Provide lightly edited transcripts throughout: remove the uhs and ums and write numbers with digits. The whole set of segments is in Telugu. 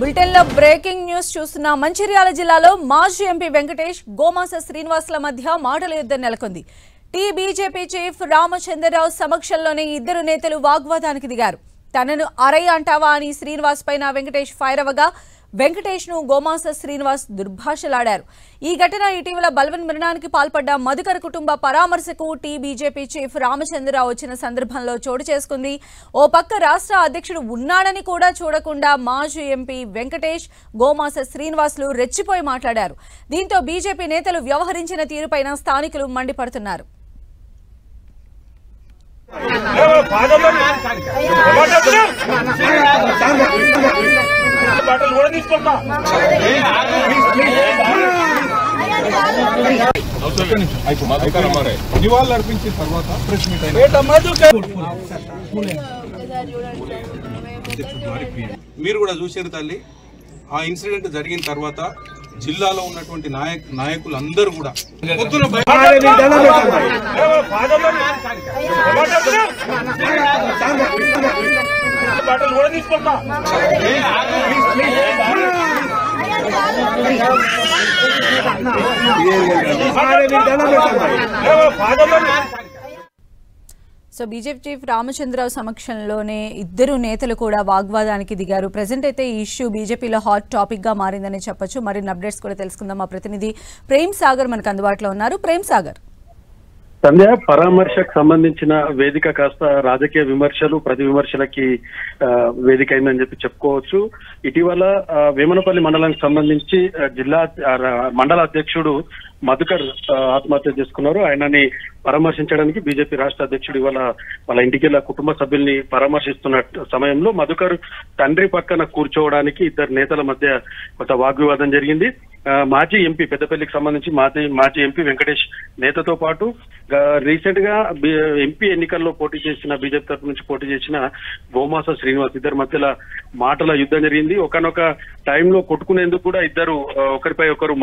బులెటిన్ లో బ్రేకింగ్ న్యూస్ చూస్తున్నా. మంచిర్యాల జిల్లాలో మాజీ ఎంపీ వెంకటేష్, గోమాస శ్రీనివాసుల మధ్య మాటల యుద్ధం నెలకొంది. బీజేపీ చీఫ్ రామచంద్రరావు సమక్షంలోనే ఇద్దరు నేతలు వాగ్వాదానికి దిగారు. తనను అరై అంటావా అని శ్రీనివాస్ పైన వెంకటేష్ ఫైర్ అవ్వగా వెంకటేష్ ను గోమాస శ్రీనివాస్ దుర్భాషలాడారు. ఈ ఘటన ఇటీవల బలవన్ మరణానికి పాల్పడ్డ మధుకర్ కుటుంబ పరామర్శకు బీజేపీ చీఫ్ రామచంద్రరావు వచ్చిన సందర్భంలో చోటు చేసుకుంది. ఓ పక్క రాష్ట్ర అధ్యక్షుడు ఉన్నాడని కూడా చూడకుండా మాజీ ఎంపీ వెంకటేష్, గోమాస శ్రీనివాసులు రెచ్చిపోయి మాట్లాడారు. దీంతో బీజేపీ నేతలు వ్యవహరించిన తీరుపైన స్థానికులు మండిపడుతున్నారు. నివాళులు అర్పించిన తర్వాత ప్రెస్ మీట్ మీరు కూడా చూసారు తల్లి. ఆ ఇన్సిడెంట్ జరిగిన తర్వాత జిల్లాలో ఉన్నటువంటి నాయకులు అందరూ కూడా సో బీజేపీ చీఫ్ రామచంద్రరావు సమక్షంలోనే ఇద్దరు నేతలు కూడా వాగ్వాదానికి దిగారు. ప్రెజెంట్ అయితే ఈ ఇష్యూ బీజేపీలో హాట్ టాపిక్ గా మారిందని చెప్పొచ్చు. మరిన్ని అప్డేట్స్ కూడా తెలుసుకుందాం. మా ప్రతినిధి ప్రేమ్ సాగర్ మనకు అందుబాటులో ఉన్నారు. ప్రేమ్ సాగర్, సంధ్య, పరామర్శకు సంబంధించిన వేదిక కాస్త రాజకీయ విమర్శలు, ప్రతి విమర్శలకి వేదిక అయిందని చెప్పి చెప్పుకోవచ్చు. ఇటీవల వేమనపల్లి మండలానికి సంబంధించి జిల్లా మండల అధ్యక్షుడు మధుకర్ ఆత్మహత్య చేసుకున్నారు. ఆయనని పరామర్శించడానికి బీజేపీ రాష్ట్ర అధ్యక్షుడు ఇవాళ వాళ్ళ ఇంటికి కుటుంబ సభ్యుల్ని పరామర్శిస్తున్న సమయంలో మధుకర్ తండ్రి పక్కన కూర్చోవడానికి ఇద్దరు నేతల మధ్య కొంత వాగ్వివాదం జరిగింది. మాజీ ఎంపీ పెద్దపల్లికి సంబంధించి మాజీ ఎంపీ వెంకటేష్ నేతతో పాటు రీసెంట్ గా ఎంపీ ఎన్నికల్లో పోటీ చేసిన బీజేపీ తరఫు నుంచి పోటీ చేసిన గోమాస శ్రీనివాస్ ఇద్దరి మధ్యలో మాటల యుద్ధం జరిగింది. ఒకనొక టైంలో కొట్టుకునేందుకు కూడా ఇద్దరు ఒకరిపై ఒకరు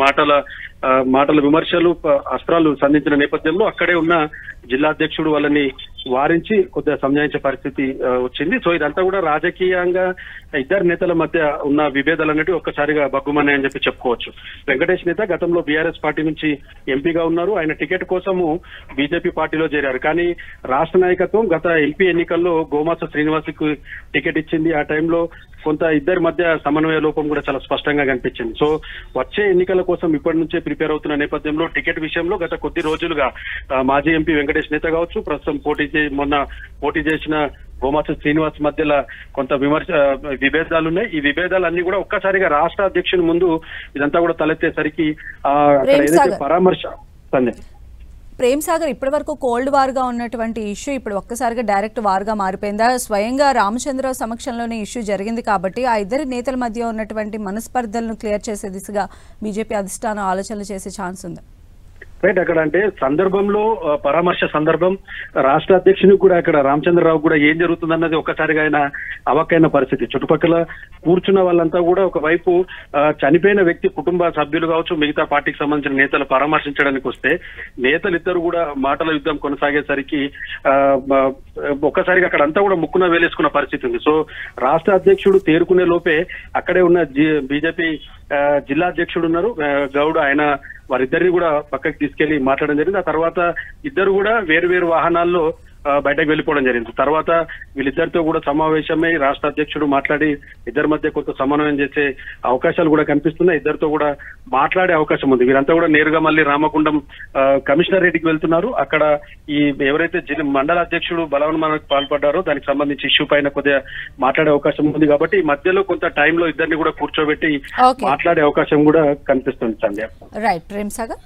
మాటల విమర్శలు, అస్త్రాలు సంధించిన నేపథ్యంలో అక్కడే ఉన్న జిల్లా అధ్యక్షుడు వాళ్ళని వారించి కొద్దిగా సంజాయించే పరిస్థితి వచ్చింది. సో ఇదంతా కూడా రాజకీయంగా ఇద్దరు నేతల మధ్య ఉన్న విభేదాలు అనేవి ఒక్కసారిగా బగ్గుమన్నాయని చెప్పి చెప్పుకోవచ్చు. వెంకటేష్ నేత గతంలో బీఆర్ఎస్ పార్టీ నుంచి ఎంపీగా ఉన్నారు. ఆయన టికెట్ కోసము బీజేపీ పార్టీలో చేరారు. కానీ రాష్ట్ర నాయకత్వం గత ఎంపీ ఎన్నికల్లో గోమాస శ్రీనివాస్కి టికెట్ ఇచ్చింది. ఆ టైంలో కొంత ఇద్దరి మధ్య సమన్వయ లోపం కూడా చాలా స్పష్టంగా కనిపించింది. సో వచ్చే ఎన్నికల కోసం ఇప్పటి నుంచే ప్రిపేర్ అవుతున్న నేపథ్యంలో టికెట్ విషయంలో గత కొద్ది రోజులుగా మాజీ ఎంపీ వెంకటేష్ నేత కావచ్చు, ప్రస్తుతం మొన్న పోటీ చేసిన గోమాస శ్రీనివాస్ మధ్యలో కొంత విభేదాలున్నాయి. ఈ విభేదాలన్నీ కూడా ఒక్కసారిగా రాష్ట్ర అధ్యక్షుని ముందు ఇదంతా కూడా తలెత్తేసరికి ఏదైతే పరామర్శ ప్రేమ్ సాగర్, ఇప్పటి వరకు కోల్డ్ వార్ గా ఉన్నటువంటి ఇష్యూ ఇప్పుడు ఒక్కసారిగా డైరెక్ట్ వార్ గా మారిపోయిందా? స్వయంగా రామచంద్రరావు సమక్షంలోనే ఇష్యూ జరిగింది కాబట్టి ఆ ఇద్దరి నేతల మధ్య ఉన్నటువంటి మనస్పర్ధలను క్లియర్ చేసే దిశగా బీజేపీ అధిష్టానం ఆలోచనలు చేసే ఛాన్స్ ఉంది. రైట్, అక్కడ అంటే సందర్భంలో పరామర్శ సందర్భం రాష్ట్ర అధ్యక్షునికి కూడా అక్కడ రామచంద్రరావు కూడా ఏం జరుగుతుందన్నది ఒక్కసారిగా ఆయన అవకైన పరిస్థితి. చుట్టుపక్కల కూర్చున్న వాళ్ళంతా కూడా ఒకవైపు చనిపోయిన వ్యక్తి కుటుంబ సభ్యులు కావచ్చు, మిగతా పార్టీకి సంబంధించిన నేతలు పరామర్శించడానికి వస్తే నేతలు ఇద్దరు కూడా మాటల యుద్ధం కొనసాగేసరికి ఒక్కసారిగా అక్కడ అంతా కూడా ముక్కున వేలేసుకున్న పరిస్థితి ఉంది. సో రాష్ట్ర అధ్యక్షుడు తేరుకునే లోపే అక్కడే ఉన్న బీజేపీ జిల్లా అధ్యక్షుడు ఉన్నారు గౌడ్, ఆయన వారిద్దరిని కూడా పక్కకి తీసుకెళ్లి మాట్లాడడం జరిగింది. ఆ తర్వాత ఇద్దరు కూడా వేరు వాహనాల్లో బయటకు వెళ్లిపోవడం జరిగింది. తర్వాత వీళ్ళిద్దరితో కూడా సమావేశమై రాష్ట్ర అధ్యక్షుడు మాట్లాడి ఇద్దరి మధ్య కొంత సమన్వయం చేసే అవకాశాలు కూడా కనిపిస్తున్నాయి. ఇద్దరితో కూడా మాట్లాడే అవకాశం ఉంది. వీరంతా కూడా నేరుగా మళ్ళీ రామగుండం కమిషనరేట్కి వెళ్తున్నారు. అక్కడ ఈ ఎవరైతే మండల అధ్యక్షుడు బలవన్మరణకు పాల్పడ్డారో దానికి సంబంధించి ఇష్యూ పైన కొద్దిగా మాట్లాడే అవకాశం ఉంది. కాబట్టి ఈ మధ్యలో కొంత టైంలో ఇద్దరిని కూడా కూర్చోబెట్టి మాట్లాడే అవకాశం కూడా కనిపిస్తుంది. సంధ్య, రైట్ ప్రేమ్ సాగర్.